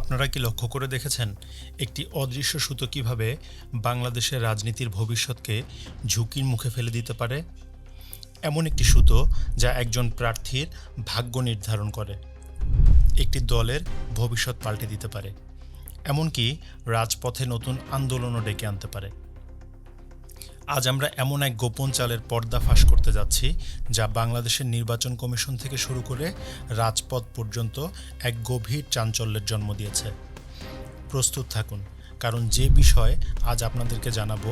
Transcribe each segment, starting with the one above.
আপনারা কি লক্ষ্য করে দেখেছেন একটি অদৃশ্য সুতো কিভাবে বাংলাদেশের রাজনীতির ভবিষ্যৎকে ঝুঁকির মুখে ফেলে দিতে পারে? এমন একটি সুতো যা একজন প্রার্থীর ভাগ্য নির্ধারণ করে, একটি দলের ভবিষ্যৎ পাল্টে দিতে পারে, এমনকি রাজপথে নতুন আন্দোলনও ডেকে আনতে পারে। আজ আমরা এমন এক গোপন চালের পর্দাফাশ করতে যাচ্ছি যা বাংলাদেশের নির্বাচন কমিশন থেকে শুরু করে রাজপথ পর্যন্ত এক গভীর চাঞ্চল্যের জন্ম দিয়েছে। প্রস্তুত থাকুন, কারণ যে বিষয় আজ আপনাদেরকে জানাবো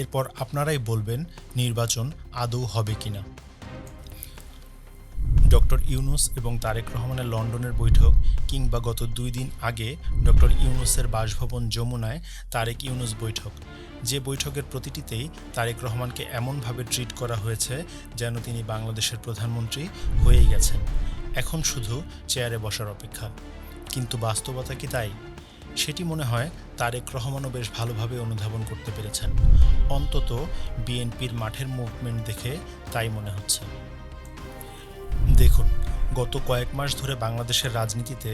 এরপর আপনারাই বলবেন নির্বাচন আদৌ হবে কিনা। ডক্টর ইউনূস এবং তারেক রহমানের লন্ডনের বৈঠক, কিংবা গত 2 দিন আগে ডক্টর ইউনূসের বাসভবন যমুনায় তারেক ইউনূস বৈঠক, যে বৈঠকের প্রতিটিতেই তারেক রহমানকে এমনভাবে ট্রিট করা হয়েছে যেন তিনি বাংলাদেশের প্রধানমন্ত্রী হয়েই গেছেন, এখন শুধু চেয়ারে বসার অপেক্ষা। কিন্তু বাস্তবতা কি তাই? সেটি মনে হয় তারেক রহমানও বেশ ভালোভাবে অনুধাবন করতে পেরেছেন, অন্তত বিএনপির মাঠের মুভমেন্ট দেখে তাই মনে হচ্ছে। দেখুন, গত কয়েক মাস ধরে বাংলাদেশের রাজনীতিতে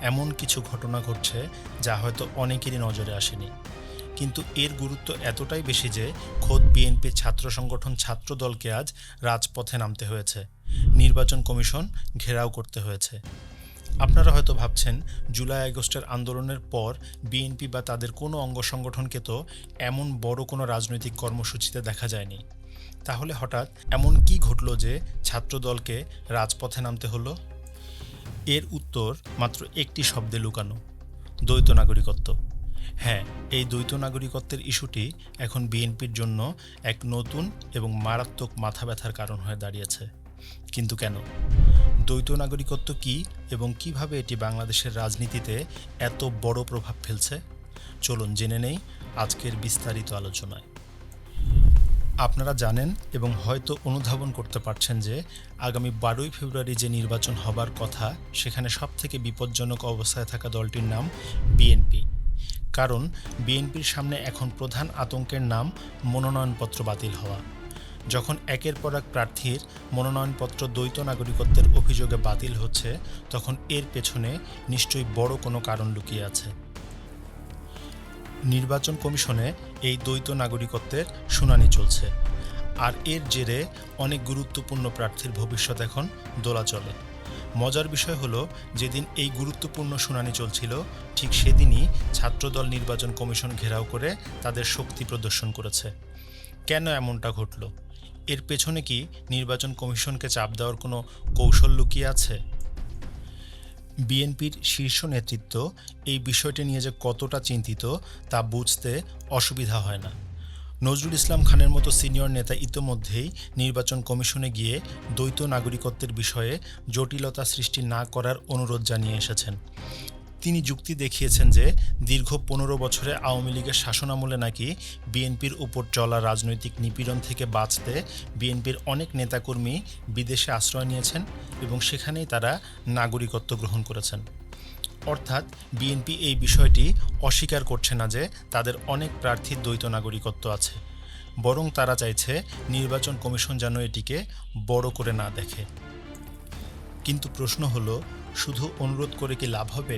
এমন কিছু ঘটনা ঘটছে যা হয়তো অনেকেরই নজরে আসেনি, কিন্তু এর গুরুত্ব এতটাই বেশি যে খোদ বিএনপির ছাত্র সংগঠন ছাত্রদলকে আজ রাজপথে নামতে হয়েছে, নির্বাচন কমিশন ঘেরাও করতে হয়েছে। আপনারা হয়তো ভাবছেন, জুলাই আগস্টের আন্দোলনের পর বিএনপি বা তাদের কোনো অঙ্গ সংগঠনকে তো এমন বড় কোনো রাজনৈতিক কর্মসূচিতে দেখা যায়নি, তাহলে হঠাৎ এমন কি ঘটল যে ছাত্রদলকে রাজপথে নামতে হলো? এর উত্তর মাত্র একটি শব্দে লুকানো: দ্বৈত নাগরিকত্ব। হ্যাঁ, এই দ্বৈত নাগরিকত্বের ইস্যুটি এখন বিএনপির জন্য এক নতুন এবং মারাত্মক মাথা ব্যথার কারণ হয়ে দাঁড়িয়েছে। কিন্তু কেন? দ্বৈত নাগরিকত্ব কী এবং কিভাবে এটি বাংলাদেশের রাজনীতিতে এত বড় প্রভাব ফেলছে? চলুন জেনে নেই আজকের বিস্তারিত আলোচনায়। আপনারা জানেন এবং হয়তো অনুধাবন করতে পারছেন যে আগামী 12ই ফেব্রুয়ারি যে নির্বাচন হবার কথা, সেখানে সবথেকে বিপজ্জনক অবস্থায় থাকা দলটির নাম বিএনপি। কারণ বিএনপির সামনে এখন প্রধান আতঙ্কের নাম মনোনয়নপত্র বাতিল হওয়া। যখন একের পর এক প্রার্থীর মনোনয়নপত্র দ্বৈত নাগরিকত্বের অভিযোগে বাতিল হচ্ছে, তখন এর পেছনে নিশ্চয়ই বড় কোনো কারণ লুকিয়ে আছে। নির্বাচন কমিশনে এই দ্বৈত নাগরিকত্বের শুনানি চলছে, আর এর জেরে অনেক গুরুত্বপূর্ণ প্রার্থীর ভবিষ্যৎ এখন দোলাচলে। মজার বিষয় হলো, যেদিন এই গুরুত্বপূর্ণ শুনানি চলছিল, ঠিক সেদিনই ছাত্রদল নির্বাচন কমিশন ঘেরাও করে তাদের শক্তি প্রদর্শন করেছে। কেন এমনটা ঘটল? এর পেছনে কি নির্বাচন কমিশনকে চাপ দেওয়ার কোনো কৌশল লুকিয়ে আছে? বিএনপির শীর্ষ নেতৃত্ব এই বিষয়টি নিয়ে যে কতটা চিন্তিত তা বুঝতে অসুবিধা হয় না। নজরুল ইসলাম খানের মতো সিনিয়র নেতা ইতোমধ্যেই নির্বাচন কমিশনে গিয়ে দ্বৈত নাগরিকত্বের বিষয়ে জটিলতা সৃষ্টি না করার অনুরোধ জানিয়ে এসেছেন। তিনি যুক্তি দেখিয়েছেন যে দীর্ঘ 15 বছরে আওয়ামী লীগের শাসনামলে নাকি বিএনপির উপর চলা রাজনৈতিক নিপীড়ন থেকে বাঁচতে বিএনপির অনেক নেতাকর্মী বিদেশে আশ্রয় নিয়েছেন এবং সেখানেই তারা নাগরিকত্ব গ্রহণ করেছেন। অর্থাৎ বিএনপি এই বিষয়টি অস্বীকার করছে না যে তাদের অনেক প্রার্থীর দ্বৈত নাগরিকত্ব আছে, বরং তারা চাইছে নির্বাচন কমিশন যেন এটিকে বড় করে না দেখে। কিন্তু প্রশ্ন হলো, শুধু অনুরোধ করে কি লাভ হবে,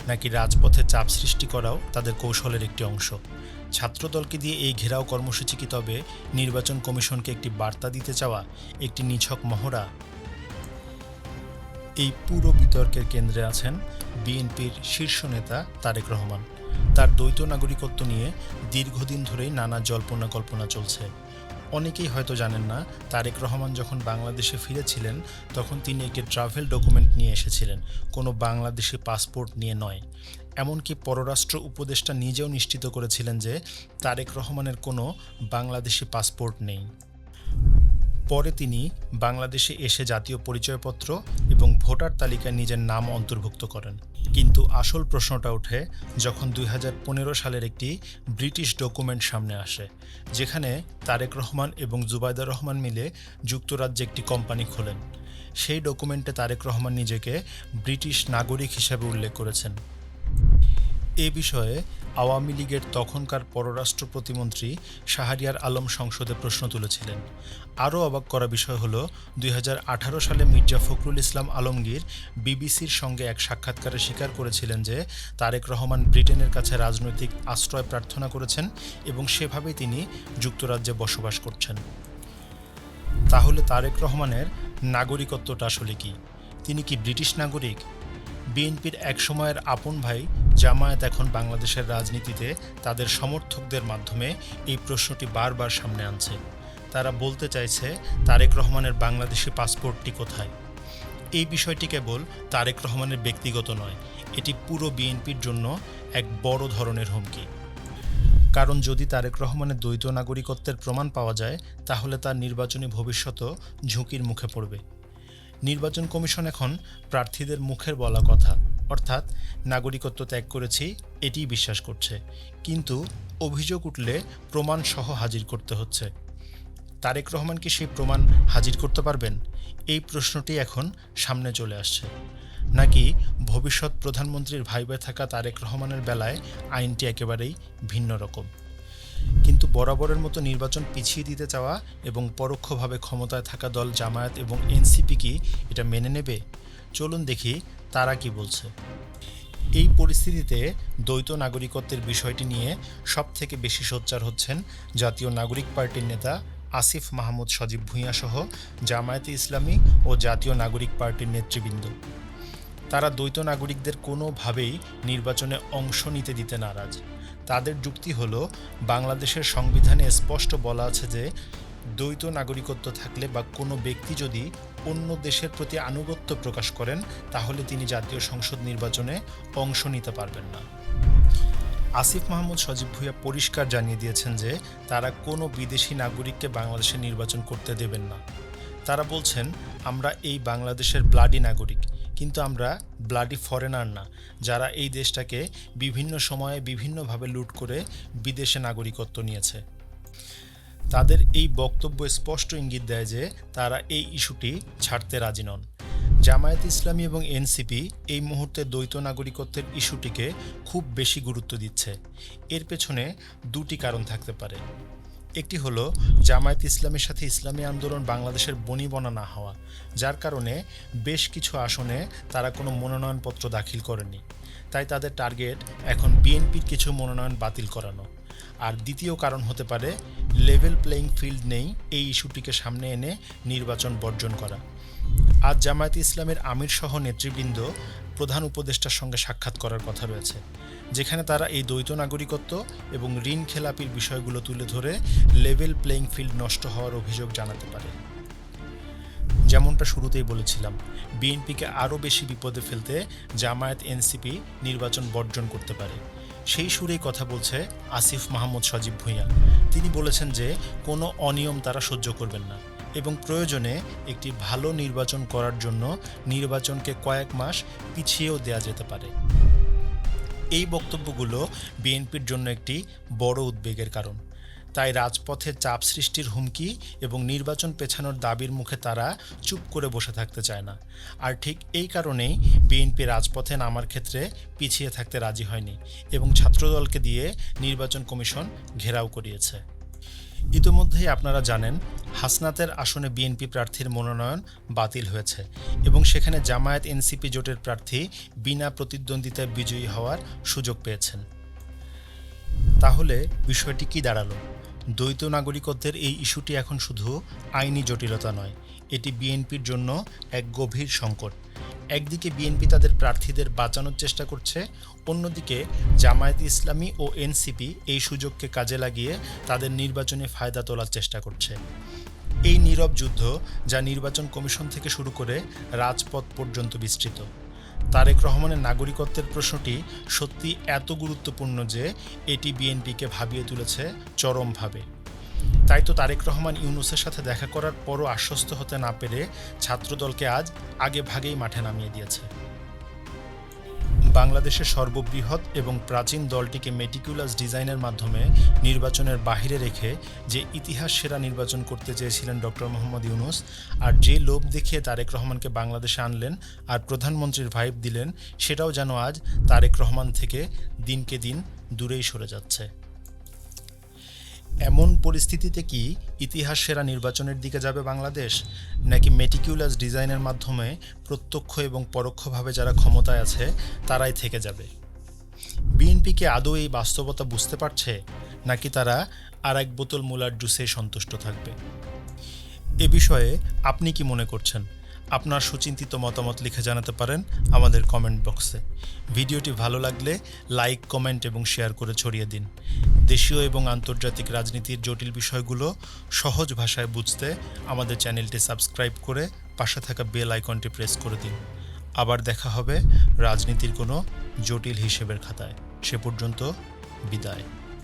নাকি রাজপথে চাপ সৃষ্টি করাও তাদের কৌশলের একটি অংশ? ছাত্রদলকে দিয়ে এই ঘেরাও কর্মসূচি কি তবে নির্বাচন কমিশনকে একটি বার্তা দিতে চাওয়া, একটি নিছক মহড়া? এই পুরো বিতর্কের কেন্দ্রে আছেন বিএনপির শীর্ষ নেতা তারেক রহমান। তার দ্বৈত নাগরিকত্ব নিয়ে দীর্ঘদিন ধরেই নানা জল্পনা কল্পনা চলছে। অনেকেই হয়তো জানেন না, তারেক রহমান যখন বাংলাদেশে ফিরেছিলেন তখন তিনি একটি ট্রাভেল ডকুমেন্ট নিয়ে এসেছিলেন, কোনো বাংলাদেশি পাসপোর্ট নিয়ে নয়। এমনকি পররাষ্ট্র উপদেষ্টা নিজেও নিশ্চিত করেছিলেন যে তারেক রহমানের কোনো বাংলাদেশি পাসপোর্ট নেই। পরে তিনি বাংলাদেশে এসে জাতীয় পরিচয়পত্র এবং ভোটার তালিকায় নিজের নাম অন্তর্ভুক্ত করেন। কিন্তু আসল প্রশ্নটা ওঠে যখন 2015 সালের একটি ব্রিটিশ ডকুমেন্ট সামনে আসে, যেখানে তারেক রহমান এবং জুবাইদা রহমান মিলে যুক্তরাজ্যে একটি কোম্পানি খোলেন। সেই ডকুমেন্টে তারেক রহমান নিজেকে ব্রিটিশ নাগরিক হিসেবে উল্লেখ করেছেন। এ বিষয়ে আওয়ামী লীগের তখনকার পররাষ্ট্র প্রতিমন্ত্রী শাহরিয়ার আলম সংসদে প্রশ্ন তুলেছিলেন। আরও অবাক করা বিষয় হলো ২০১৮ সালে মির্জা ফখরুল ইসলাম আলমগীর বিবিসির সঙ্গে এক সাক্ষাৎকারে স্বীকার করেছিলেন যে তারেক রহমান ব্রিটেনের কাছে রাজনৈতিক আশ্রয় প্রার্থনা করেছেন এবং সেভাবেই তিনি যুক্তরাজ্যে বসবাস করছেন। তাহলে তারেক রহমানের নাগরিকত্বটা আসলে কি? তিনি কি ব্রিটিশ নাগরিক? বিএনপির একসময়ের আপন ভাই জামায়াত এখন বাংলাদেশের রাজনীতিতে তাদের সমর্থকদের মাধ্যমে এই প্রশ্নটি বারবার সামনে আনছে। তারা বলতে চাইছে তারেক রহমানের বাংলাদেশি পাসপোর্টটি কোথায়? এই বিষয়টি কেবল তারেক রহমানের ব্যক্তিগত নয়, এটি পুরো বিএনপির জন্য এক বড় ধরনের হুমকি। কারণ যদি তারেক রহমানের দ্বৈত নাগরিকত্বের প্রমাণ পাওয়া যায়, তাহলে তার নির্বাচনী ভবিষ্যতও ঝুঁকির মুখে পড়বে। নির্বাচন কমিশন এখন প্রার্থীদের মুখের বলা কথা, অর্থাৎ নাগরিকত্ব ত্যাগ করেছি, এটিই বিশ্বাস করছে, কিন্তু অভিযোগ উঠলে প্রমাণ সহ হাজির করতে হচ্ছে। তারেক রহমান কি সেই প্রমাণ হাজির করতে পারবেন? এই প্রশ্নটি এখন সামনে চলে আসছে। নাকি ভবিষ্যৎ প্রধানমন্ত্রীর ভাইবে থাকা তারেক রহমানের বেলায় আইনটি একেবারেই ভিন্ন রকম? কিন্তু বরাবরের মতো নির্বাচন পিছিয়ে দিতে চাওয়া এবং পরোক্ষভাবে ক্ষমতায় থাকা দল জামায়াত এবং এনসিপি কি এটা মেনে নেবে? চলুন দেখি তারা কি বলছে। এই পরিস্থিতিতে দ্বৈত নাগরিকত্বের বিষয়টি নিয়ে সবথেকে বেশি সোচ্চার হচ্ছেন জাতীয় নাগরিক পার্টির নেতা আসিফ মাহমুদ সজীব ভূঁইয়া সহ জামায়াতে ইসলামী ও জাতীয় নাগরিক পার্টির নেতৃবৃন্দ। তারা দ্বৈত নাগরিকদের কোনোভাবেই নির্বাচনে অংশ নিতে দিতে নারাজ। তাদের যুক্তি হলো, বাংলাদেশের সংবিধানে স্পষ্ট বলা আছে যে দ্বৈত নাগরিকত্ব থাকলে বা কোনো ব্যক্তি যদি অন্য দেশের প্রতি আনুগত্য প্রকাশ করেন, তাহলে তিনি জাতীয় সংসদ নির্বাচনে অংশ নিতে পারবেন না। আসিফ মাহমুদ সজীব ভূঁইয়া পরিষ্কার জানিয়ে দিয়েছেন যে তারা কোনো বিদেশি নাগরিককে বাংলাদেশে নির্বাচন করতে দেবেন না। তারা বলছেন, আমরা এই বাংলাদেশের ব্লাডি নাগরিক, কিন্তু আমরা ব্লাডি ফরেনার না, যারা এই দেশটাকে বিভিন্ন সময়ে বিভিন্নভাবে লুট করে বিদেশে নাগরিকত্ব নিয়েছে। তাদের এই বক্তব্য স্পষ্ট ইঙ্গিত দেয় যে তারা এই ইস্যুটি ছাড়তে রাজি নন। জামায়াত ইসলামী এবং এনসিপি এই মুহূর্তে দ্বৈত নাগরিকত্বের ইস্যুটিকে খুব বেশি গুরুত্ব দিচ্ছে। এর পেছনে দুটি কারণ থাকতে পারে। একটি হলো জামায়াত ইসলামের সাথে ইসলামী আন্দোলন বাংলাদেশের বনিবনা না হওয়া, যার কারণে বেশ কিছু আসনে তারা কোনো মনোনয়নপত্র দাখিল করেনি, তাই তাদের টার্গেট এখন বিএনপির কিছু মনোনয়ন বাতিল করানো। আর দ্বিতীয় কারণ হতে পারে লেভেল প্লেয়িং ফিল্ড নেই এই ইস্যুটিকে সামনে এনে নির্বাচন বর্জন করা। আজ জামায়াতে ইসলামের আমির সহ নেতৃবৃন্দ প্রধান উপদেষ্টার সঙ্গে সাক্ষাৎ করার কথা রয়েছে, যেখানে তারা এই দ্বৈত নাগরিকত্ব এবং ঋণ খেলাপির বিষয়গুলো তুলে ধরে লেভেল প্লেয়িং ফিল্ড নষ্ট হওয়ার অভিযোগ জানাতে পারে। যেমনটা শুরুতেই বলেছিলাম, বিএনপিকে আরও বেশি বিপদে ফেলতে জামায়াত এনসিপি নির্বাচন বর্জন করতে পারে। সেই সুরেই কথা বলছে আসিফ মাহমুদ সজীব ভূঁইয়া। তিনি বলেছেন যে কোনো অনিয়ম তারা সহ্য করবেন না এবং প্রয়োজনে একটি ভালো নির্বাচন করার জন্য নির্বাচনকে কয়েক মাস পিছিয়েও দেওয়া যেতে পারে। এই বক্তব্যগুলো বিএনপির জন্য একটি বড় উদ্বেগের কারণ। তাই রাজপথে চাপ সৃষ্টির হুমকি এবং নির্বাচন পেছানোর দাবির মুখে তারা চুপ করে বসে থাকতে চায় না। আর ঠিক এই কারণেই বিএনপি রাজপথে নামার ক্ষেত্রে পিছিয়ে থাকতে রাজি হয়নি এবং ছাত্রদলকে দিয়ে নির্বাচন কমিশন ঘেরাও করিয়েছে। ইতোমধ্যেই আপনারা জানেন, হাসনাতের আসনে বিএনপি প্রার্থীর মনোনয়ন বাতিল হয়েছে এবং সেখানে জামায়াত এনসিপি জোটের প্রার্থী বিনা প্রতিদ্বন্দ্বিতায় বিজয়ী হওয়ার সুযোগ পেয়েছেন। তাহলে বিষয়টি কি দাঁড়ালো? দ্বৈত নাগরিকত্বের এই ইস্যুটি এখন শুধু আইনি জটিলতা নয়, এটি বিএনপির জন্য এক গভীর সংকট। একদিকে বিএনপি তাদের প্রার্থীদের বাঁচানোর চেষ্টা করছে, অন্যদিকে জামায়াত ইসলামী ও এনসিপি এই সুযোগকে কাজে লাগিয়ে তাদের নির্বাচনে ফায়দা তোলার চেষ্টা করছে। এই নীরব যুদ্ধ, যা নির্বাচন কমিশন থেকে শুরু করে রাজপথ পর্যন্ত বিস্তৃত। তারেক রহমানের নাগরিকত্বের প্রশ্নটি সত্যি এত গুরুত্বপূর্ণ যে এটি বিএনপিকে ভাবিয়ে তুলেছে চরমভাবে। তাই তো তারেক রহমান ইউনূসের সাথে দেখা করার পরও আশ্বস্ত হতে না পেরে ছাত্রদলকে আজ আগে ভাগেই মাঠে নামিয়ে দিয়েছে। বাংলাদেশের সর্ববৃহৎ এবং প্রাচীন দলটিকে মেটিকুলাস ডিজাইনের মাধ্যমে নির্বাচনের বাহিরে রেখে যে ইতিহাস সেরা নির্বাচন করতে চেয়েছিলেন ডক্টর মোহাম্মদ ইউনূস, আর যে লোভ দেখিয়ে তারেক রহমানকে বাংলাদেশে আনলেন আর প্রধানমন্ত্রীর ভাইব দিলেন, সেটাও যেন আজ তারেক রহমান থেকে দিনকে দিন দূরেই সরে যাচ্ছে। এমন পরিস্থিতিতে কি ইতিহাস সেরা নির্বাচনের দিকে যাবে বাংলাদেশ, নাকি মেটিকুলাস ডিজাইনের মাধ্যমে প্রত্যক্ষ এবং পরোক্ষভাবে যারা ক্ষমতায় আছে তারাই থেকে যাবে? বিএনপি কি আদৌ এই বাস্তবতা বুঝতে পারছে, নাকি তারা আর এক বোতল মুলার জুসে সন্তুষ্ট থাকবে? এ বিষয়ে আপনি কি মনে করছেন? আপনার সুচিন্তিত মতামত লিখে জানাতে পারেন আমাদের কমেন্ট বক্সে। ভিডিওটি ভালো লাগলে লাইক, কমেন্ট এবং শেয়ার করে ছড়িয়ে দিন। দেশীয় এবং আন্তর্জাতিক রাজনীতির জটিল বিষয়গুলো সহজ ভাষায় বুঝতে আমাদের চ্যানেলটি সাবস্ক্রাইব করে পাশে থাকা বেল আইকনটি প্রেস করে দিন। আবার দেখা হবে রাজনীতির কোনো জটিল হিসেবের খাতায়। সে পর্যন্ত বিদায়।